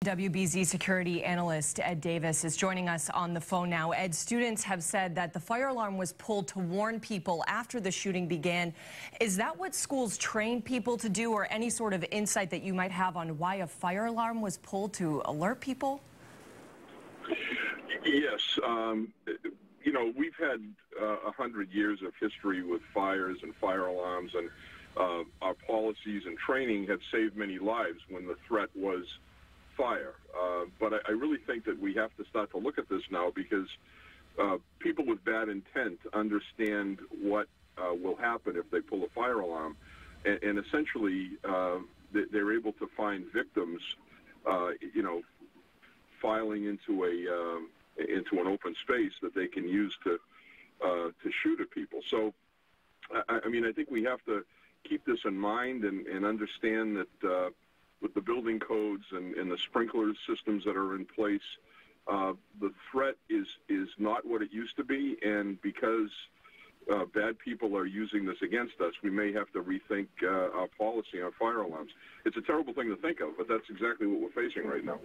WBZ security analyst Ed Davis is joining us on the phone now. Ed, students have said that the fire alarm was pulled to warn people after the shooting began. Is that what schools train people to do, or any sort of insight that you might have on why a fire alarm was pulled to alert people? Yes. You know, we've had 100 years of history with fires and fire alarms, and our policies and training have saved many lives when the threat was fire. But I really think that we have to start to look at this now, because people with bad intent understand what will happen if they pull a fire alarm, and essentially they're able to find victims, you know, filing into an open space that they can use to shoot at people. So, I mean, I think we have to keep this in mind and understand that with the building codes and the sprinkler systems that are in place, the threat is not what it used to be, and because bad people are using this against us, we may have to rethink our policy on fire alarms. It's a terrible thing to think of, but that's exactly what we're facing right now.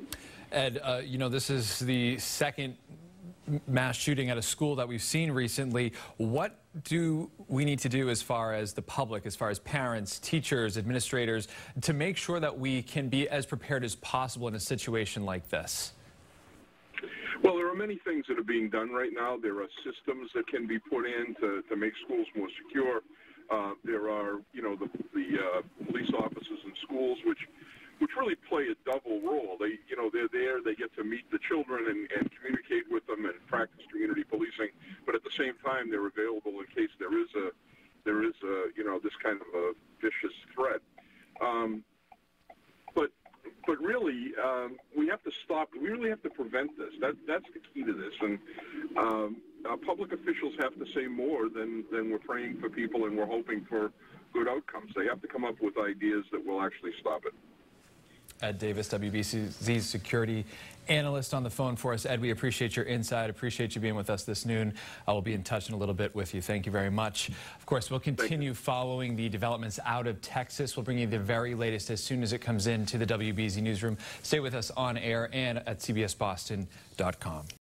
Ed, you know, this is the second mass shooting at a school that we've seen recently. What do we need to do as far as the public, as far as parents, teachers, administrators, to make sure that we can be as prepared as possible in a situation like this? Well, there are many things that are being done right now. There are systems that can be put in to make schools more secure. There are, you know, the police officers in schools, which really play a double role. They, you know, they're there, they get to meet the children and communicate with them and practice community policing, but at the same time, they're available in case there is a you know, this kind of a vicious threat. But really, we have to stop. We really have to prevent this. That's the key to this. And public officials have to say more than we're praying for people and we're hoping for good outcomes. They have to come up with ideas that will actually stop it. Ed Davis, WBZ's security analyst, on the phone for us. Ed, we appreciate your insight. Appreciate you being with us this noon. I will be in touch in a little bit with you. Thank you very much. Of course, we'll continue following the developments out of Texas. We'll bring you the very latest as soon as it comes into the WBZ newsroom. Stay with us on air and at cbsboston.com.